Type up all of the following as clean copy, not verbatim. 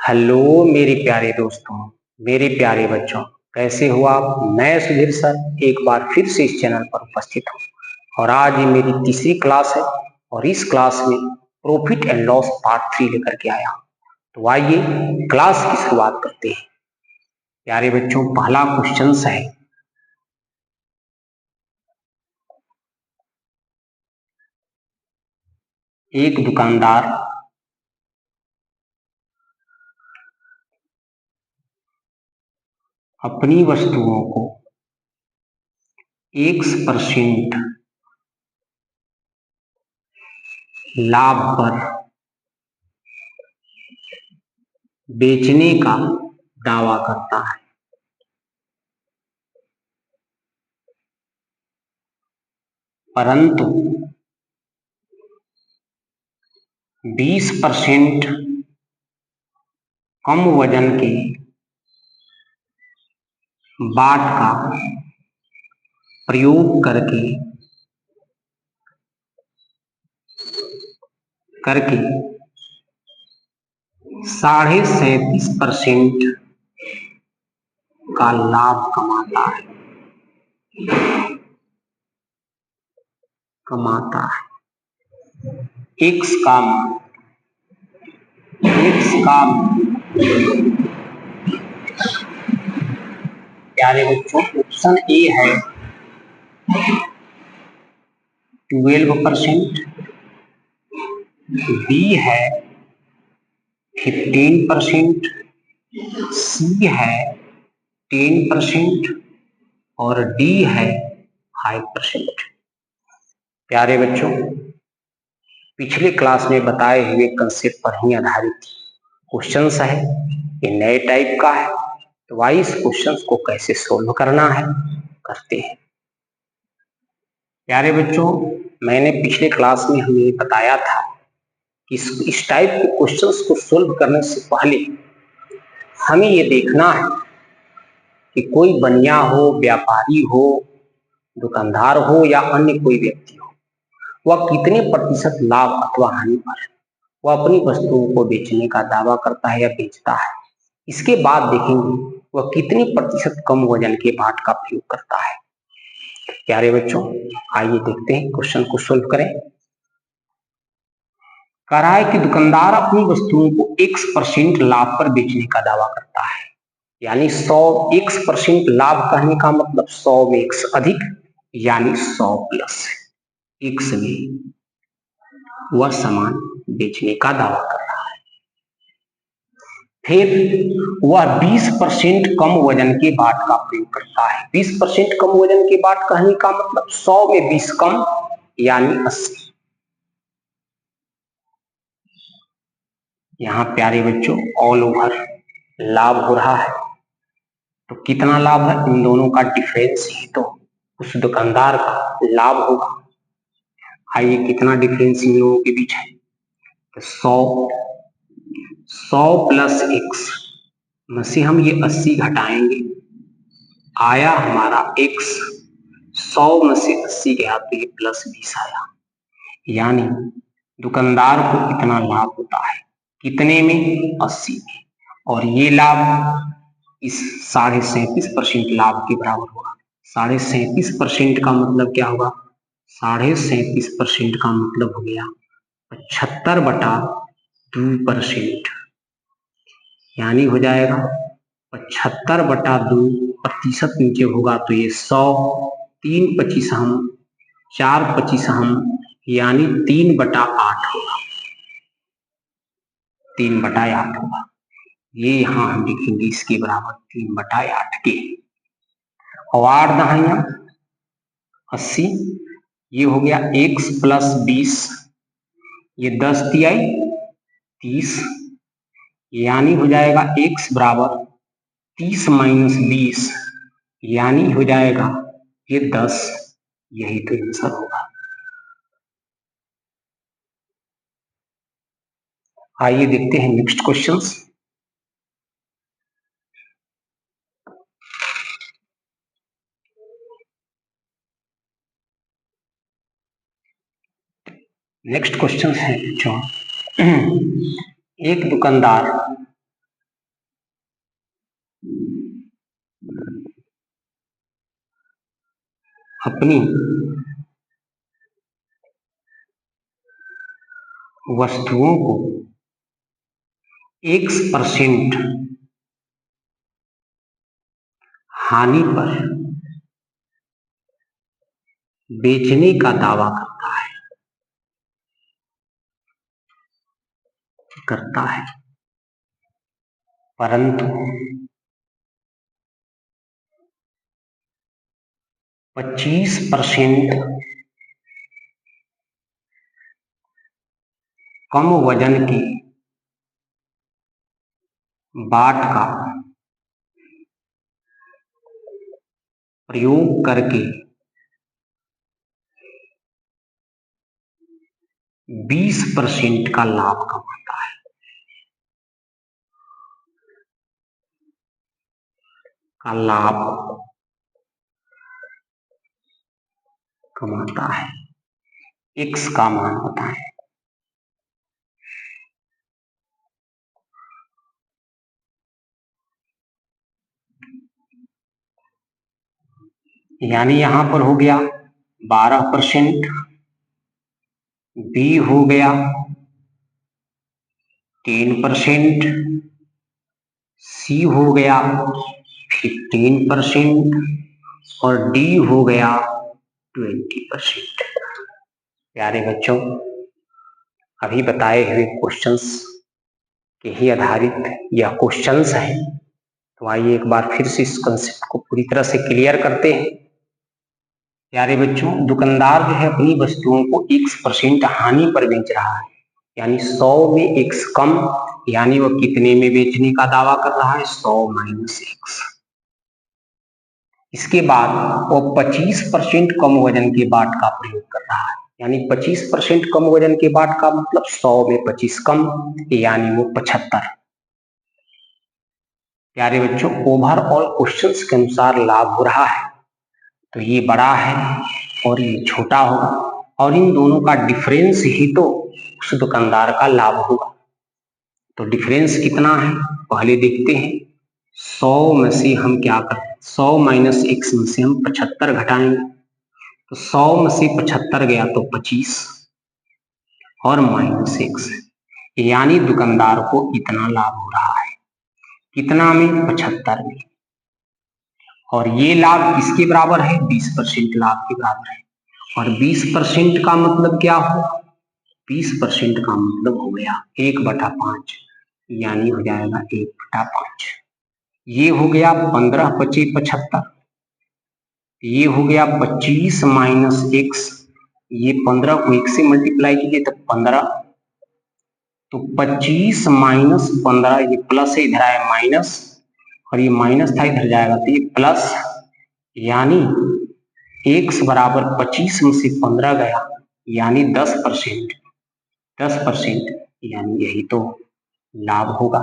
Hello मेरे प्यारे दोस्तों, मेरे प्यारे बच्चों, कैसे हो आप। मैं सुधीर सर एक बार फिर से इस चैनल पर उपस्थित हूँ और आज ये मेरी तीसरी क्लास है और इस क्लास में प्रॉफिट एंड लॉस पार्ट 3 लेकर के आया हूँ। तो आइए क्लास की शुरुआत करते हैं। प्यारे बच्चों, पहला क्वेश्चन है, एक दुकानदार अपनी वस्तुओं को X% लाभ पर बेचने का दावा करता है, परंतु 20% कम वजन के बाट का प्रयोग करके करके 37.5% का लाभ कमाता है। एक्स का प्यारे बच्चों, ऑप्शन ए है 12%, बी है 15%, सी है 10% और डी है 5%। प्यारे बच्चों, पिछले क्लास में बताए हुए कंसेप्ट पर ही आधारित क्वेश्चन है। ये नए टाइप का है, तो आइए इस क्वेश्चन को कैसे सोल्व करना है करते हैं। प्यारे बच्चों, मैंने पिछले क्लास में हमें बताया था कि इस टाइप के क्वेश्चंस को सोल्व करने से पहले हमें ये देखना है कि कोई बनिया हो, व्यापारी हो, दुकानदार हो या अन्य कोई व्यक्ति हो, वह कितने प्रतिशत लाभ अथवा हानि पर वह अपनी वस्तुओं को बेचने का दावा करता है या बेचता है। इसके बाद देखेंगे वह कितने प्रतिशत कम वजन के बाट का प्रयोग करता है। प्यारे बच्चों, आइए देखते हैं क्वेश्चन को सोल्व करें। कह रहा है कि दुकानदार अपनी वस्तुओं को X% लाभ पर बेचने का दावा करता है, यानी 100x% लाभ कहने का मतलब 100 में x अधिक, यानी 100 प्लस x में वह सामान बेचने का दावा कर रहा है। फिर वह 20% कम वजन के बाट का प्रयोग करता है। 20% कम वजन के बाट कहने का मतलब 100 में 20 कम, यानी 80। यहाँ प्यारे बच्चों ऑल ओवर लाभ हो रहा है, तो कितना लाभ है, इन दोनों का डिफरेंस ही तो उस दुकानदार का लाभ होगा। आइए कितना डिफरेंस इन लोगों के बीच है, तो 100 प्लस x में से हम ये 80 घटाएंगे, आया हमारा x। 100 में से 80 गया तो ये प्लस 20 आया, यानी दुकानदार को इतना लाभ होता है, कितने में, 80 में। और ये लाभ इस 37.5% लाभ के बराबर होगा। 37.5% का मतलब क्या होगा, 37.5% का मतलब हो गया 75/2%, यानी हो जाएगा 75/2% नीचे होगा तो ये 100, 3 25 हम, 4 25 हम, यानी 3/8 होगा, 3/8 होगा। ये यहाँ हम लिखेंगे इसके बराबर 3/8 के। और 8 दहाइयां 80, ये हो गया x प्लस 20, ये 10 तिहाई 30, यानी हो जाएगा x बराबर 30 माइनस 20, यानी हो जाएगा ये 10। यही तो आंसर होगा। आइए देखते हैं नेक्स्ट क्वेश्चंस। नेक्स्ट क्वेश्चन है बच्चों, एक दुकानदार अपनी वस्तुओं को X% हानि पर बेचने का दावा करता है परंतु 25% कम वजन की बाट का प्रयोग करके 20% का लाभ कमाता है। X का मान बताएं। यानी यहां पर हो गया 12%, B हो गया 10%, C हो गया 15% और D हो गया 20%। प्यारे बच्चों, अभी बताए हुए क्वेश्चंस के ही आधारित यह क्वेश्चंस हैं, तो आइए एक बार फिर से इस कंसेप्ट को पूरी तरह से क्लियर करते हैं। प्यारे बच्चों, दुकानदार जो है अपनी वस्तुओं को X% हानि पर बेच रहा है, यानी 100 में X कम, यानी वो कितने में बेचने का दावा कर रहा है? 100 माइनस X। इसके बाद वो 25% कम वजन के बाट का प्रयोग कर रहा है, यानी 25% कम वजन के बाट का मतलब 100 में 25 कम, यानी वो 75। प्यारे बच्चों, ओवरऑल क्वेश्चंस के अनुसार लाभ हो रहा है, तो ये बड़ा है और ये छोटा होगा, और इन दोनों का डिफरेंस ही तो उस दुकानदार का लाभ होगा। तो डिफरेंस कितना है पहले देखते हैं। 100 में से हम क्या करें? 100 माइनस X में से हम 75 घटाएंगे, तो 100 में से 75 गया तो 25 और माइनस X, यानी दुकानदार को इतना लाभ हो रहा है। कितना में? 75 में। और ये लाभ किसके बराबर है? 20% लाभ के बराबर है। और 20% का मतलब क्या हो? 20% का मतलब हो गया 1/5, यानी हो जाएगा 1/5। ये हो गया 15 × 5 = 75, ये हो गया 25 माइनस X, ये 15 को 1 से मल्टीप्लाई कीजिए तो 15, तो 25 माइनस 15, ये प्लस है, इधर आया माइनस, और ये माइनस था इधर जाएगा तो ये प्लस, यानी X बराबर 25 में से 15 गया, यानी 10%, 10%, यानी यही तो लाभ होगा।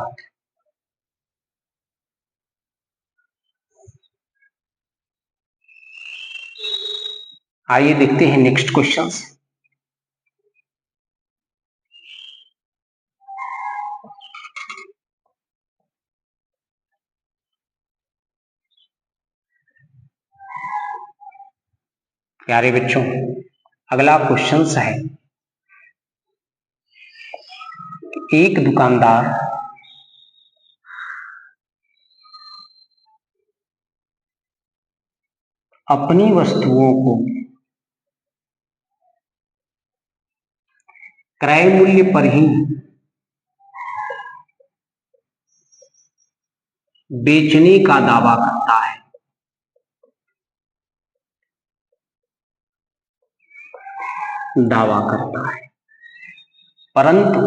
आइए देखते हैं नेक्स्ट क्वेश्चंस। प्यारे बच्चों, अगला क्वेश्चन है, एक दुकानदार अपनी वस्तुओं को क्रय मूल्य पर ही बेचने का दावा करता है, परंतु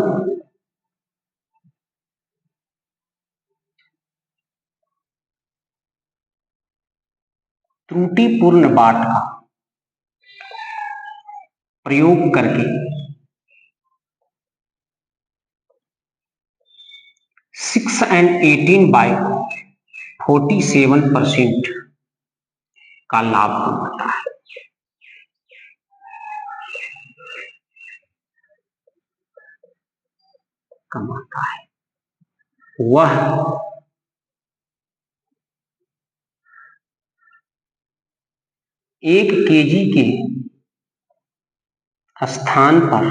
त्रुटिपूर्ण बाट का प्रयोग करके 6 and 18/47% का लाभ कमाता है। वह 1 केजी के स्थान पर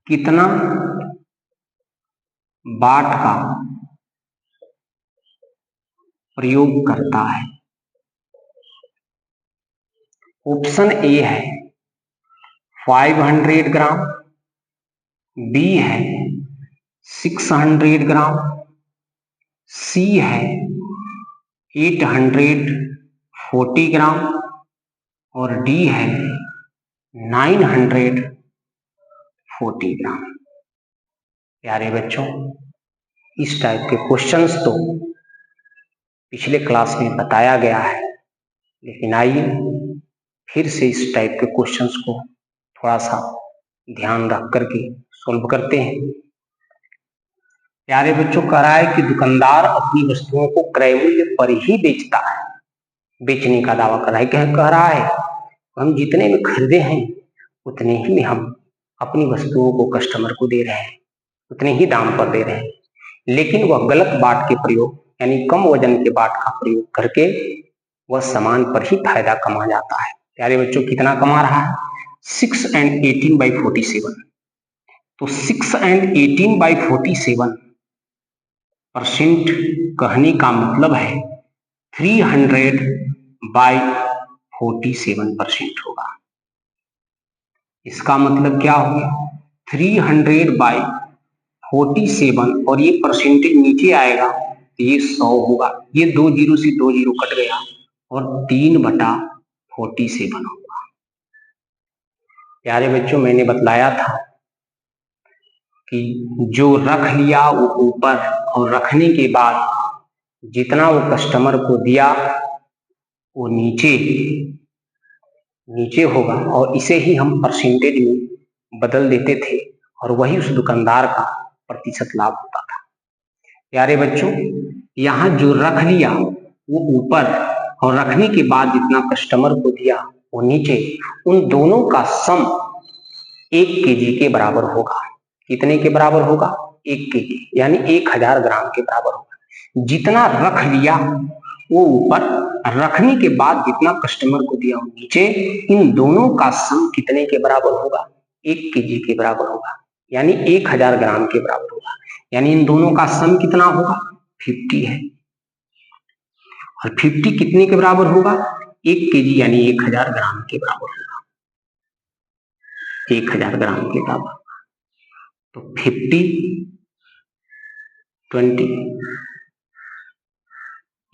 कितना वाट का प्रयोग करता है? ऑप्शन ए है 500 ग्राम, बी है 600 ग्राम, सी है 840 ग्राम और डी है 940 ग्राम। प्यारे बच्चों, इस टाइप के क्वेश्चंस तो पिछले क्लास में बताया गया है, लेकिन आइए फिर से इस टाइप के क्वेश्चंस को थोड़ा सा ध्यान रख करके सॉल्व करते हैं। प्यारे बच्चों, कह रहा है कि दुकानदार अपनी वस्तुओं को क्रय मूल्य पर ही बेचता है, बेचने का दावा कर रहा है। कह रहा है हम जितने में खरीदे हैं उतने ही में हम अपनी वस्तुओं को कस्टमर को दे रहे हैं, उतने ही दाम पर दे रहे हैं, लेकिन वह गलत बाट के प्रयोग यानी कम वजन के बाट का प्रयोग करके वह सामान पर ही फायदा कमा जाता है। प्यारे बच्चों, कितना कमा रहा है? 6 and 18/47। तो 6 and 18/47% कहने का मतलब है 300/47% होगा। इसका मतलब क्या हो गया? 300/47 और ये परसेंटेज नीचे आएगा तो ये 100 होगा। ये 2 जीरो से 2 जीरो कट गया और 3/47 होगा। प्यारे बच्चों, मैंने बतलाया था कि जो रख लिया वो ऊपर और रखने के बाद जितना वो कस्टमर को दिया वो नीचे होगा और इसे ही हम परसेंटेज में बदल देते थे और वही उस दुकानदार का प्रतिशत लाभ होता था। प्यारे बच्चों, यहाँ जो रख लिया वो ऊपर और रखने के बाद जितना कस्टमर को दिया वो नीचे, उन दोनों का सम 1 केजी के बराबर होगा। कितने के बराबर होगा? 1 केजी यानी 1000 ग्राम के बराबर होगा। जितना रख लिया वो ऊपर, रखने के बाद जितना कस्टमर को दिया वो नीचे, इन दोनों का सम कितने के बराबर होगा? 1 केजी के बराबर होगा, यानी 1000 ग्राम के बराबर होगा। यानी इन दोनों का सम कितना होगा? 50 है। और 50 कितने के बराबर होगा? 1 केजी यानी 1000 ग्राम के बराबर होगा। 1000 ग्राम के बराबर। तो 50 20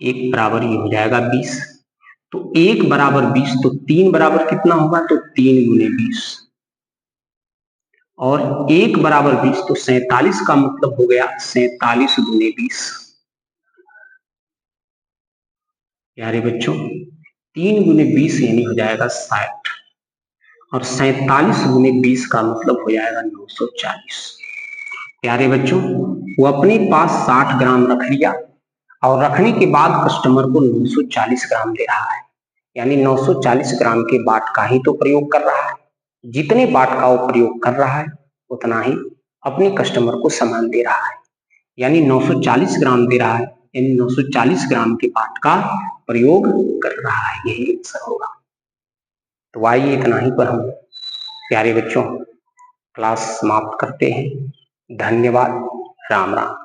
1 बराबर ये हो जाएगा 20। तो 1 बराबर 20, तो 3 बराबर कितना होगा? तो 3 गुने 20 और 1 बराबर 20, तो 47 का मतलब हो गया 47 गुने 20। प्यारे बच्चों, 3 गुने 20 यानी हो जाएगा 60 और 47 गुने 20 का मतलब हो जाएगा 940। प्यारे बच्चों, वो अपने पास 60 ग्राम रख लिया और रखने के बाद कस्टमर को 940 ग्राम दे रहा है, यानी 940 ग्राम के बाट का ही तो प्रयोग कर रहा है। जितने बाट का वो प्रयोग कर रहा है उतना ही अपने कस्टमर को सामान दे रहा है, यानी 940 ग्राम दे रहा है, यानी 940 ग्राम के बाट का प्रयोग कर रहा है। यही आंसर होगा। तो आइए इतना ही पर हम प्यारे बच्चों क्लास समाप्त करते हैं। धन्यवाद। राम राम।